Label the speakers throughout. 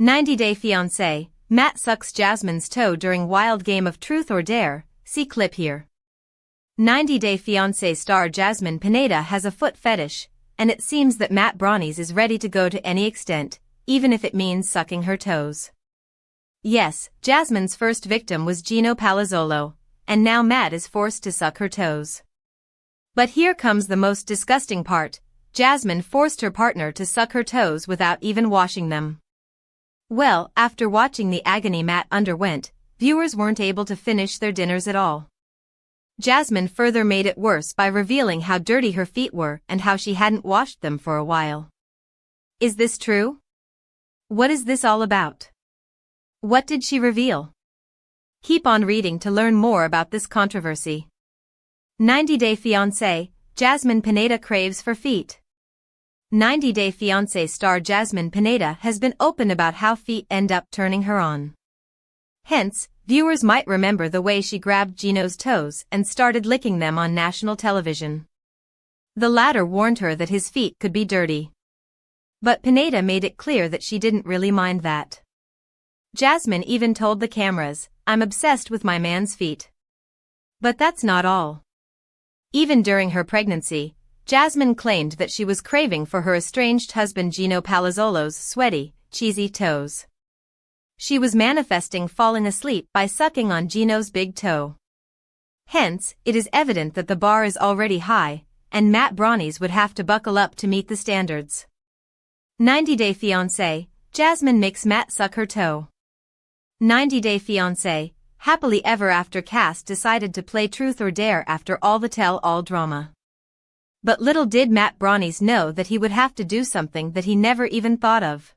Speaker 1: 90-Day Fiancé, Matt sucks Jasmine's toe during wild game of Truth or Dare, see clip here. 90-Day Fiancé star Jasmine Pineda has a foot fetish, and it seems that Matt Brownies is ready to go to any extent, even if it means sucking her toes. Yes, Jasmine's first victim was Gino Palazzolo, and now Matt is forced to suck her toes. But here comes the most disgusting part. Jasmine forced her partner to suck her toes without even washing them. Well, after watching the agony Matt underwent, viewers weren't able to finish their dinners at all. Jasmine further made it worse by revealing how dirty her feet were and how she hadn't washed them for a while. Is this true? What is this all about? What did she reveal? Keep on reading to learn more about this controversy. 90-Day Fiancé, Jasmine Pineda craves for feet. 90-Day Fiancé star Jasmine Pineda has been open about how feet end up turning her on. Hence, viewers might remember the way she grabbed Gino's toes and started licking them on national television. The latter warned her that his feet could be dirty. But Pineda made it clear that she didn't really mind that. Jasmine even told the cameras, "I'm obsessed with my man's feet." But that's not all. Even during her pregnancy, Jasmine claimed that she was craving for her estranged husband Gino Palazzolo's sweaty, cheesy toes. She was manifesting falling asleep by sucking on Gino's big toe. Hence, it is evident that the bar is already high, and Matt Brownies would have to buckle up to meet the standards. 90-Day Fiancé, Jasmine makes Matt suck her toe. 90-Day Fiancé, happily ever after cast decided to play Truth or Dare after all the tell-all drama. But little did Matt Brownies know that he would have to do something that he never even thought of.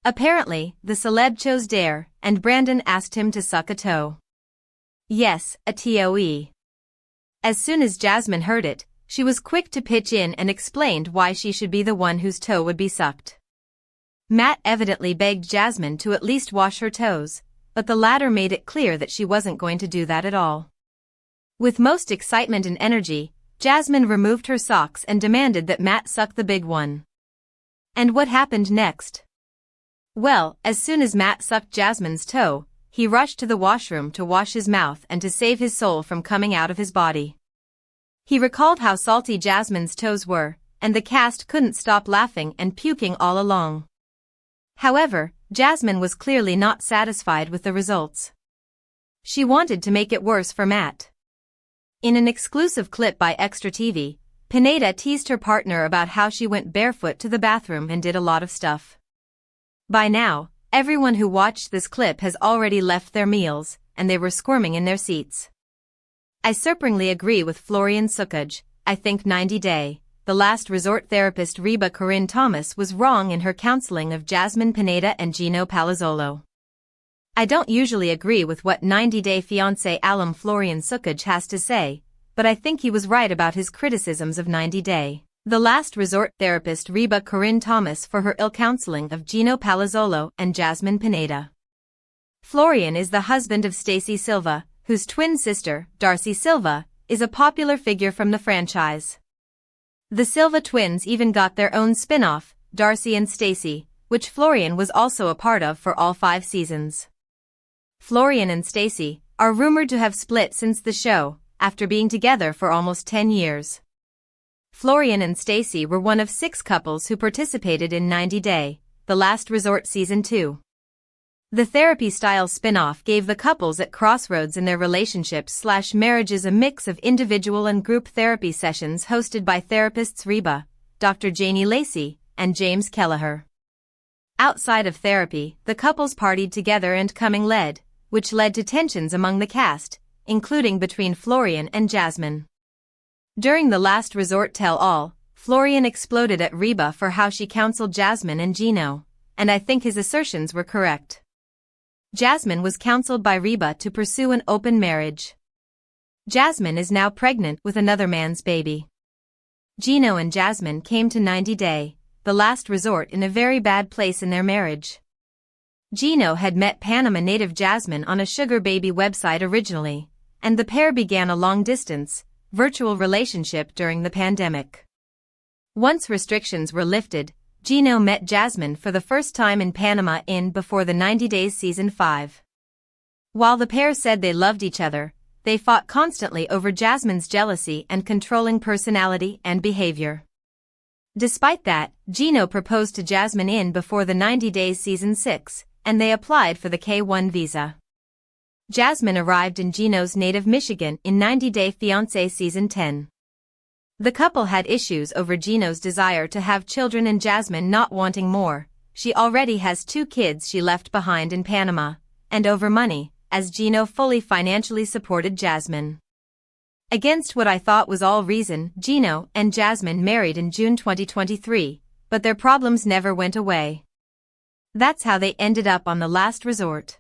Speaker 1: Apparently, the celeb chose Dare, and Brandon asked him to suck a toe. Yes, a toe. As soon as Jasmine heard it, she was quick to pitch in and explained why she should be the one whose toe would be sucked. Matt evidently begged Jasmine to at least wash her toes, but the latter made it clear that she wasn't going to do that at all. With most excitement and energy, Jasmine removed her socks and demanded that Matt suck the big one. And what happened next? Well, as soon as Matt sucked Jasmine's toe, he rushed to the washroom to wash his mouth and to save his soul from coming out of his body. He recalled how salty Jasmine's toes were, and the cast couldn't stop laughing and puking all along. However, Jasmine was clearly not satisfied with the results. She wanted to make it worse for Matt. In an exclusive clip by Extra TV, Pineda teased her partner about how she went barefoot to the bathroom and did a lot of stuff. By now, everyone who watched this clip has already left their meals, and they were squirming in their seats. I surprisingly agree with Florian Sukuj. I think 90-Day, the last resort therapist Reba Corinne Thomas was wrong in her counseling of Jasmine Pineda and Gino Palazzolo. I don't usually agree with what 90-Day Fiancé alum Florian Sukuj has to say, but I think he was right about his criticisms of 90-Day, the last resort therapist Reba Corinne Thomas for her ill counseling of Gino Palazzolo and Jasmine Pineda. Florian is the husband of Stacey Silva, whose twin sister, Darcy Silva, is a popular figure from the franchise. The Silva twins even got their own spin-off, Darcy and Stacey, which Florian was also a part of for all 5 seasons. Florian and Stacey are rumored to have split since the show, after being together for almost 10 years. Florian and Stacey were one of 6 couples who participated in 90-Day, the last resort season 2. The therapy-style spin-off gave the couples at crossroads in their relationships/marriages a mix of individual and group therapy sessions hosted by therapists Reba, Dr. Janie Lacey, and James Kelleher. Outside of therapy, the couples partied together and coming led, which led to tensions among the cast, including between Florian and Jasmine. During the last resort tell-all, Florian exploded at Reba for how she counseled Jasmine and Gino, and I think his assertions were correct. Jasmine was counseled by Reba to pursue an open marriage. Jasmine is now pregnant with another man's baby. Gino and Jasmine came to 90-Day, the last resort in a very bad place in their marriage. Gino had met Panama native Jasmine on a sugar baby website originally, and the pair began a long-distance, virtual relationship during the pandemic. Once restrictions were lifted, Gino met Jasmine for the first time in Panama before the 90 Days Season 5. While the pair said they loved each other, they fought constantly over Jasmine's jealousy and controlling personality and behavior. Despite that, Gino proposed to Jasmine before the 90 Days Season 6, and they applied for the K-1 visa. Jasmine arrived in Gino's native Michigan in 90 Day Fiancé Season 10. The couple had issues over Gino's desire to have children and Jasmine not wanting more. She already has 2 kids she left behind in Panama, and over money, as Gino fully financially supported Jasmine. Against what I thought was all reason, Gino and Jasmine married in June 2023, but their problems never went away. That's how they ended up on the last resort.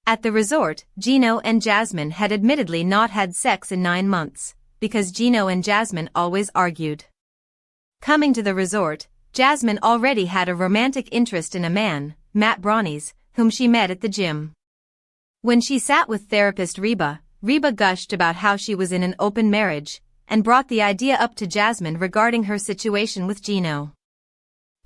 Speaker 1: At the resort, Gino and Jasmine had admittedly not had sex in 9 months, because Gino and Jasmine always argued. Coming to the resort, Jasmine already had a romantic interest in a man, Matt Brownies, whom she met at the gym. When she sat with therapist Reba gushed about how she was in an open marriage, and brought the idea up to Jasmine regarding her situation with Gino.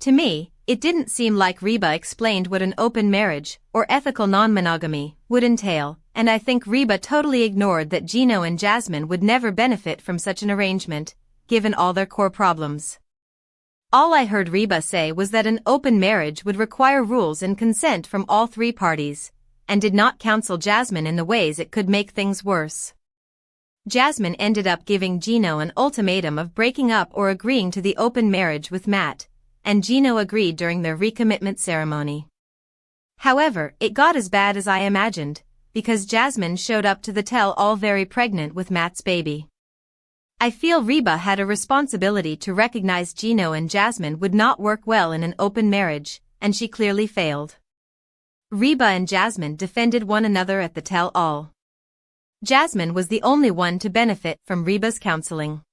Speaker 1: To me, it didn't seem like Reba explained what an open marriage, or ethical non-monogamy, would entail, and I think Reba totally ignored that Gino and Jasmine would never benefit from such an arrangement, given all their core problems. All I heard Reba say was that an open marriage would require rules and consent from all 3 parties, and did not counsel Jasmine in the ways it could make things worse. Jasmine ended up giving Gino an ultimatum of breaking up or agreeing to the open marriage with Matt, and Gino agreed during their recommitment ceremony. However, it got as bad as I imagined, because Jasmine showed up to the tell-all very pregnant with Matt's baby. I feel Reba had a responsibility to recognize Gino and Jasmine would not work well in an open marriage, and she clearly failed. Reba and Jasmine defended one another at the tell-all. Jasmine was the only one to benefit from Reba's counseling.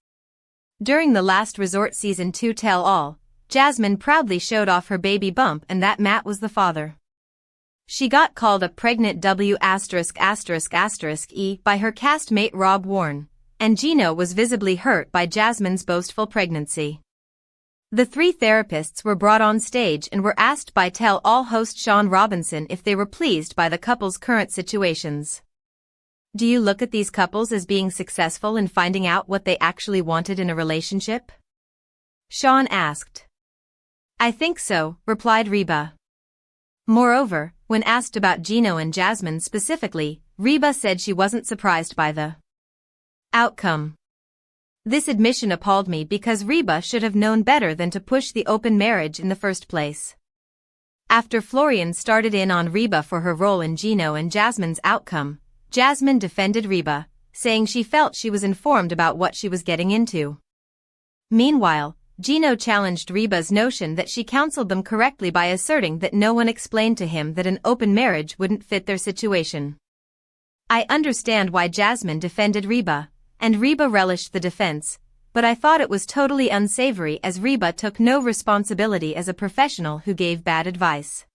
Speaker 1: During the last Resort Season 2 tell-all, Jasmine proudly showed off her baby bump and that Matt was the father. She got called a pregnant W******* by her castmate Rob Warren, and Gino was visibly hurt by Jasmine's boastful pregnancy. The 3 therapists were brought on stage and were asked by tell-all host Sean Robinson if they were pleased by the couple's current situations. Do you look at these couples as being successful in finding out what they actually wanted in a relationship? Sean asked. I think so, replied Reba. Moreover, when asked about Gino and Jasmine specifically, Reba said she wasn't surprised by the outcome. This admission appalled me because Reba should have known better than to push the open marriage in the first place. After Florian started in on Reba for her role in Gino and Jasmine's outcome, Jasmine defended Reba, saying she felt she was informed about what she was getting into. Meanwhile, Gino challenged Reba's notion that she counseled them correctly by asserting that no one explained to him that an open marriage wouldn't fit their situation. I understand why Jasmine defended Reba, and Reba relished the defense, but I thought it was totally unsavory as Reba took no responsibility as a professional who gave bad advice.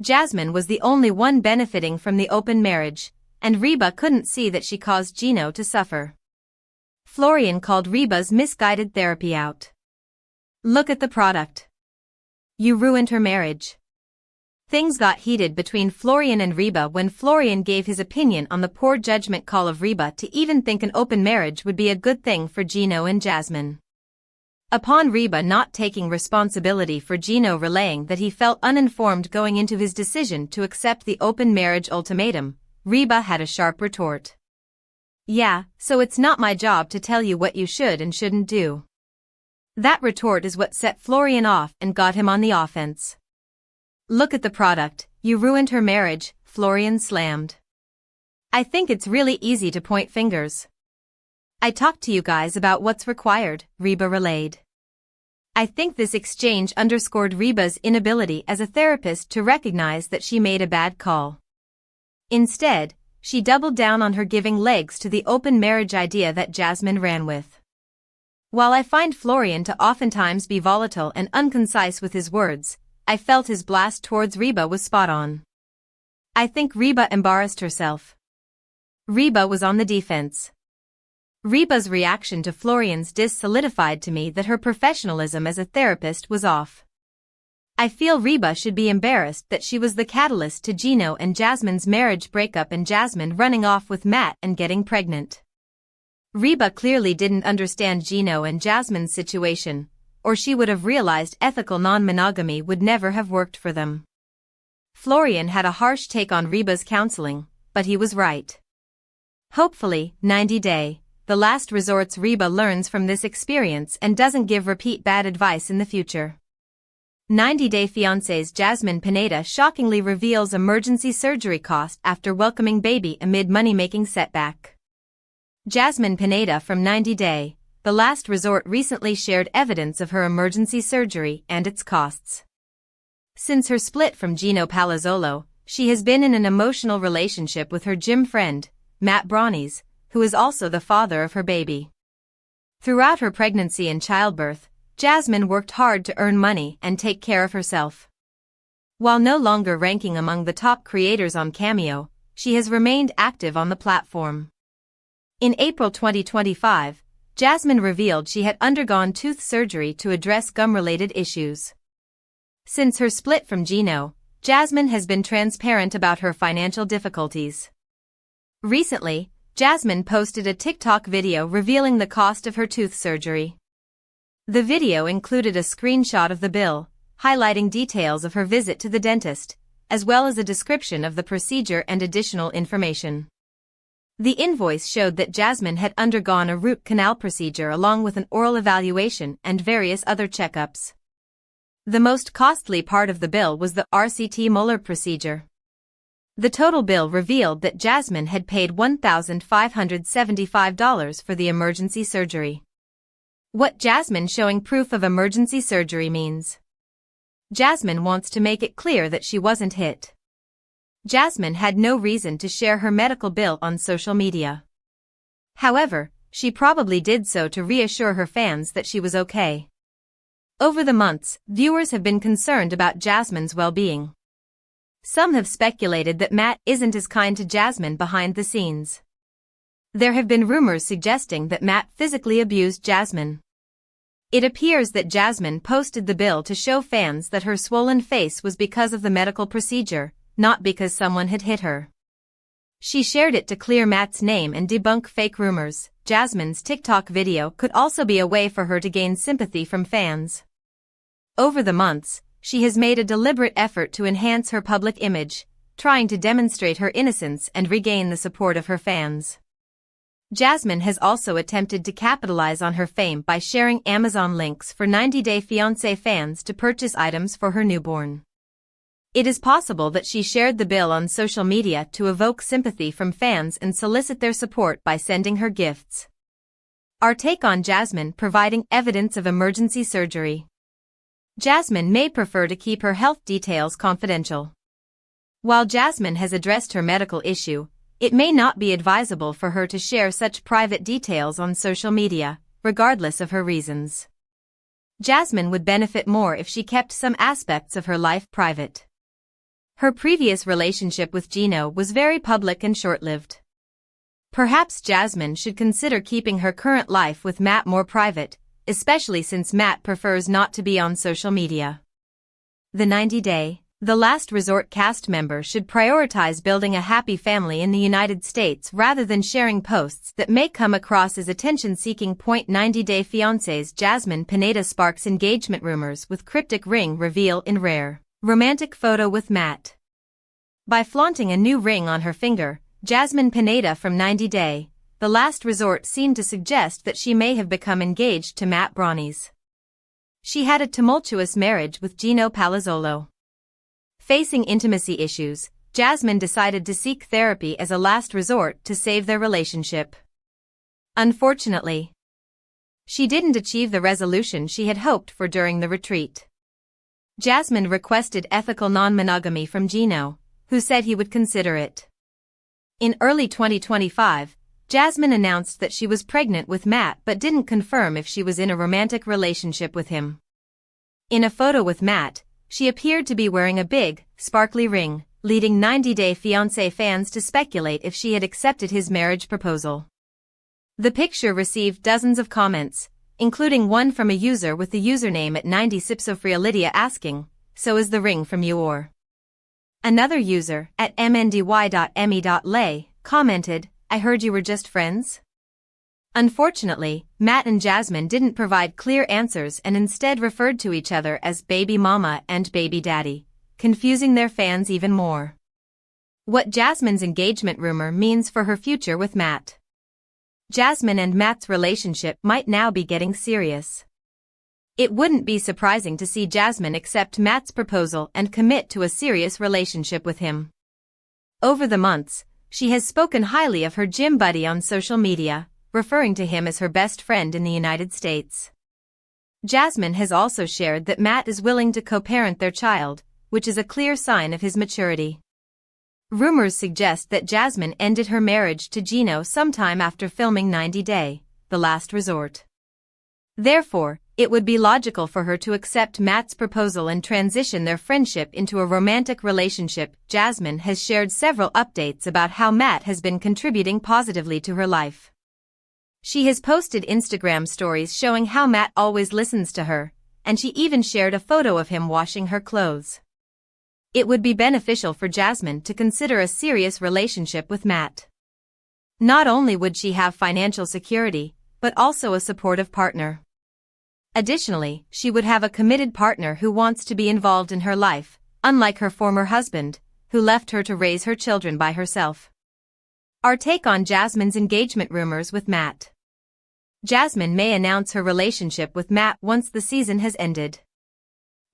Speaker 1: Jasmine was the only one benefiting from the open marriage, and Reba couldn't see that she caused Gino to suffer. Florian called Reba's misguided therapy out. Look at the product. You ruined her marriage. Things got heated between Florian and Reba when Florian gave his opinion on the poor judgment call of Reba to even think an open marriage would be a good thing for Gino and Jasmine. Upon Reba not taking responsibility for Gino relaying that he felt uninformed going into his decision to accept the open marriage ultimatum, Reba had a sharp retort. Yeah, so it's not my job to tell you what you should and shouldn't do. That retort is what set Florian off and got him on the offense. Look at the product, you ruined her marriage, Florian slammed. I think it's really easy to point fingers. I talked to you guys about what's required, Reba relayed. I think this exchange underscored Reba's inability as a therapist to recognize that she made a bad call. Instead, she doubled down on her giving legs to the open marriage idea that Jasmine ran with. While I find Florian to oftentimes be volatile and unconcise with his words, I felt his blast towards Reba was spot on. I think Reba embarrassed herself. Reba was on the defense. Reba's reaction to Florian's diss solidified to me that her professionalism as a therapist was off. I feel Reba should be embarrassed that she was the catalyst to Gino and Jasmine's marriage breakup and Jasmine running off with Matt and getting pregnant. Reba clearly didn't understand Gino and Jasmine's situation, or she would have realized ethical non-monogamy would never have worked for them. Florian had a harsh take on Reba's counseling, but he was right. Hopefully, 90 Day, the last resort's Reba learns from this experience and doesn't give repeat bad advice in the future. 90 Day Fiancé's Jasmine Pineda shockingly reveals emergency surgery cost after welcoming baby amid money-making setback. Jasmine Pineda from 90 Day, the last resort recently shared evidence of her emergency surgery and its costs. Since her split from Gino Palazzolo, she has been in an emotional relationship with her gym friend, Matt Brownies, who is also the father of her baby. Throughout her pregnancy and childbirth, Jasmine worked hard to earn money and take care of herself. While no longer ranking among the top creators on Cameo, she has remained active on the platform. In April 2025, Jasmine revealed she had undergone tooth surgery to address gum-related issues. Since her split from Gino, Jasmine has been transparent about her financial difficulties. Recently, Jasmine posted a TikTok video revealing the cost of her tooth surgery. The video included a screenshot of the bill, highlighting details of her visit to the dentist, as well as a description of the procedure and additional information. The invoice showed that Jasmine had undergone a root canal procedure along with an oral evaluation and various other checkups. The most costly part of the bill was the RCT molar procedure. The total bill revealed that Jasmine had paid $1,575 for the emergency surgery. What Jasmine showing proof of emergency surgery means. Jasmine wants to make it clear that she wasn't hit. Jasmine had no reason to share her medical bill on social media. However, she probably did so to reassure her fans that she was okay. Over the months, viewers have been concerned about Jasmine's well-being. Some have speculated that Matt isn't as kind to Jasmine behind the scenes. There have been rumors suggesting that Matt physically abused Jasmine. It appears that Jasmine posted the bill to show fans that her swollen face was because of the medical procedure, not because someone had hit her. She shared it to clear Matt's name and debunk fake rumors. Jasmine's TikTok video could also be a way for her to gain sympathy from fans. Over the months, she has made a deliberate effort to enhance her public image, trying to demonstrate her innocence and regain the support of her fans. Jasmine has also attempted to capitalize on her fame by sharing Amazon links for 90 Day Fiancé fans to purchase items for her newborn. It is possible that she shared the bill on social media to evoke sympathy from fans and solicit their support by sending her gifts. Our take on Jasmine providing evidence of emergency surgery. Jasmine may prefer to keep her health details confidential. While Jasmine has addressed her medical issue, it may not be advisable for her to share such private details on social media, regardless of her reasons. Jasmine would benefit more if she kept some aspects of her life private. Her previous relationship with Gino was very public and short-lived. Perhaps Jasmine should consider keeping her current life with Matt more private, especially since Matt prefers not to be on social media. The 90 Day, the last resort cast member should prioritize building a happy family in the United States rather than sharing posts that may come across as attention-seeking. 90 Day Fiancé's Jasmine Pineda sparks engagement rumors with cryptic ring reveal in rare, romantic photo with Matt. By flaunting a new ring on her finger, Jasmine Pineda from 90 Day, the last resort seemed to suggest that she may have become engaged to Matt Brownies. She had a tumultuous marriage with Gino Palazzolo. Facing intimacy issues, Jasmine decided to seek therapy as a last resort to save their relationship. Unfortunately, she didn't achieve the resolution she had hoped for during the retreat. Jasmine requested ethical non-monogamy from Gino, who said he would consider it. In early 2025, Jasmine announced that she was pregnant with Matt but didn't confirm if she was in a romantic relationship with him. In a photo with Matt, she appeared to be wearing a big, sparkly ring, leading 90 Day Fiancé fans to speculate if she had accepted his marriage proposal. The picture received dozens of comments, including one from a user with the username at 90 Sipsofria Lydia asking, so is the ring from Eeyore. Another user, at mndy.me.lay, commented, I heard you were just friends? Unfortunately, Matt and Jasmine didn't provide clear answers and instead referred to each other as baby mama and baby daddy, confusing their fans even more. What Jasmine's engagement rumor means for her future with Matt. Jasmine and Matt's relationship might now be getting serious. It wouldn't be surprising to see Jasmine accept Matt's proposal and commit to a serious relationship with him. Over the months, she has spoken highly of her gym buddy on social media, referring to him as her best friend in the United States. Jasmine has also shared that Matt is willing to co-parent their child, which is a clear sign of his maturity. Rumors suggest that Jasmine ended her marriage to Gino sometime after filming 90 Day, The Last Resort. Therefore, it would be logical for her to accept Matt's proposal and transition their friendship into a romantic relationship. Jasmine has shared several updates about how Matt has been contributing positively to her life. She has posted Instagram stories showing how Matt always listens to her, and she even shared a photo of him washing her clothes. It would be beneficial for Jasmine to consider a serious relationship with Matt. Not only would she have financial security, but also a supportive partner. Additionally, she would have a committed partner who wants to be involved in her life, unlike her former husband, who left her to raise her children by herself. Our take on Jasmine's engagement rumors with Matt. Jasmine may announce her relationship with Matt once the season has ended.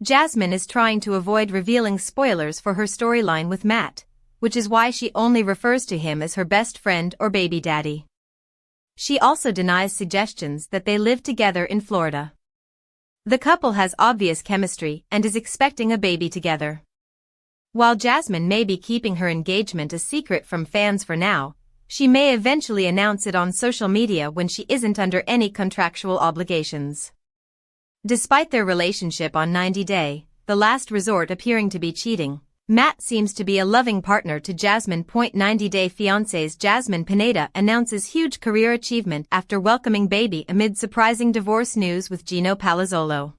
Speaker 1: Jasmine is trying to avoid revealing spoilers for her storyline with Matt, which is why she only refers to him as her best friend or baby daddy. She also denies suggestions that they live together in Florida. The couple has obvious chemistry and is expecting a baby together. While Jasmine may be keeping her engagement a secret from fans for now, she may eventually announce it on social media when she isn't under any contractual obligations. Despite their relationship on 90 Day, The Last Resort appearing to be cheating, Matt seems to be a loving partner to Jasmine. 90 Day Fiancé's Jasmine Pineda announces huge career achievement after welcoming baby amid surprising divorce news with Gino Palazzolo.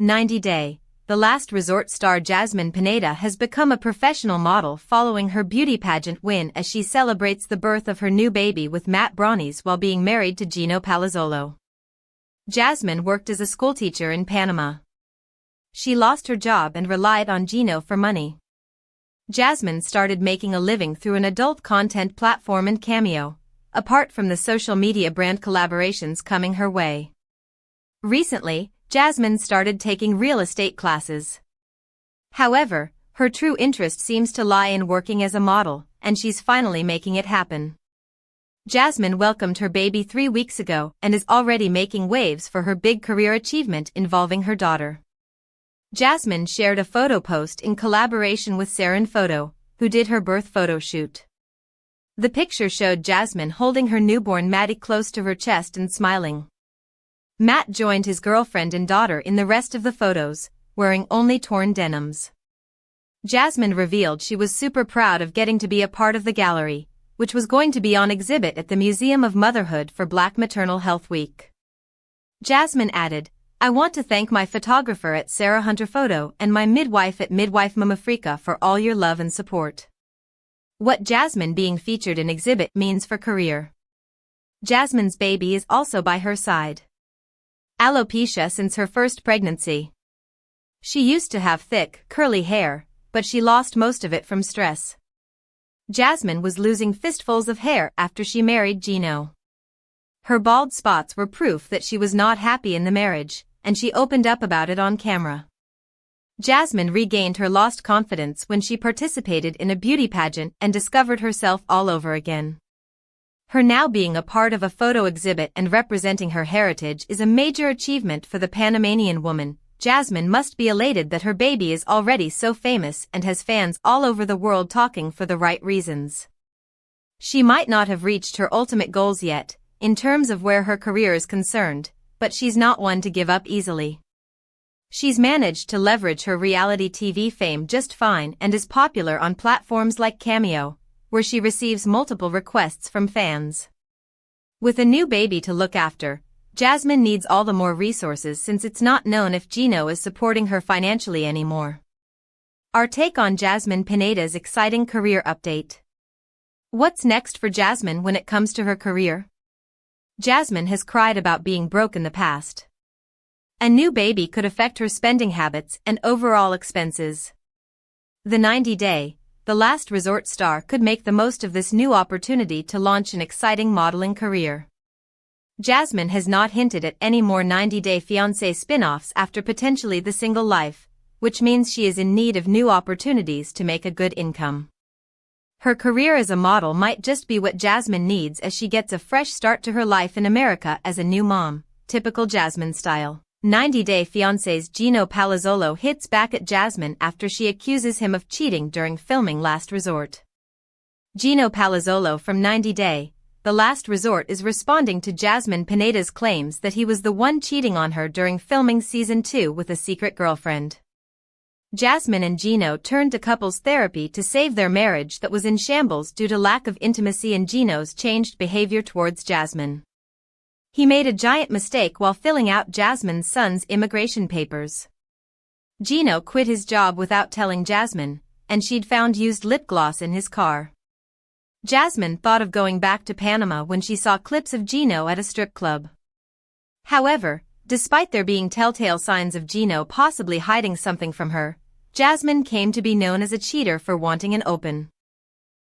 Speaker 1: 90 Day, The Last Resort star Jasmine Pineda has become a professional model following her beauty pageant win as she celebrates the birth of her new baby with Matt Brownies while being married to Gino Palazzolo. Jasmine worked as a schoolteacher in Panama. She lost her job and relied on Gino for money. Jasmine started making a living through an adult content platform and Cameo, apart from the social media brand collaborations coming her way. Recently, Jasmine started taking real estate classes. However, her true interest seems to lie in working as a model, and she's finally making it happen. Jasmine welcomed her baby 3 weeks ago and is already making waves for her big career achievement involving her daughter. Jasmine shared a photo post in collaboration with Saren Photo, who did her birth photo shoot. The picture showed Jasmine holding her newborn Maddie close to her chest and smiling. Matt joined his girlfriend and daughter in the rest of the photos, wearing only torn denims. Jasmine revealed she was super proud of getting to be a part of the gallery, which was going to be on exhibit at the Museum of Motherhood for Black Maternal Health Week. Jasmine added, I want to thank my photographer at Sarah Hunter Photo and my midwife at Midwife Mum Africa for all your love and support. What Jasmine being featured in exhibit means for career. Jasmine's baby is also by her side. Alopecia since her first pregnancy. She used to have thick, curly hair, but she lost most of it from stress. Jasmine was losing fistfuls of hair after she married Gino. Her bald spots were proof that she was not happy in the marriage, and she opened up about it on camera. Jasmine regained her lost confidence when she participated in a beauty pageant and discovered herself all over again. Her now being a part of a photo exhibit and representing her heritage is a major achievement for the Panamanian woman. Jasmine must be elated that her baby is already so famous and has fans all over the world talking for the right reasons. She might not have reached her ultimate goals yet, in terms of where her career is concerned, but she's not one to give up easily. She's managed to leverage her reality TV fame just fine and is popular on platforms like Cameo, where she receives multiple requests from fans. With a new baby to look after, Jasmine needs all the more resources since it's not known if Gino is supporting her financially anymore. Our take on Jasmine Pineda's exciting career update. What's next for Jasmine when it comes to her career? Jasmine has cried about being broke in the past. A new baby could affect her spending habits and overall expenses. The 90-day, the last resort star could make the most of this new opportunity to launch an exciting modeling career. Jasmine has not hinted at any more 90-day Fiancé spin-offs after potentially The Single Life, which means she is in need of new opportunities to make a good income. Her career as a model might just be what Jasmine needs as she gets a fresh start to her life in America as a new mom, typical Jasmine style. 90-day Fiancé's Gino Palazzolo hits back at Jasmine after she accuses him of cheating during filming Last Resort. Gino Palazzolo from 90-day, The Last Resort is responding to Jasmine Pineda's claims that he was the one cheating on her during filming Season 2 with a secret girlfriend. Jasmine and Gino turned to couples therapy to save their marriage that was in shambles due to lack of intimacy and Gino's changed behavior towards Jasmine. He made a giant mistake while filling out Jasmine's son's immigration papers. Gino quit his job without telling Jasmine, and she'd found used lip gloss in his car. Jasmine thought of going back to Panama when she saw clips of Gino at a strip club. However, despite there being telltale signs of Gino possibly hiding something from her, Jasmine came to be known as a cheater for wanting an open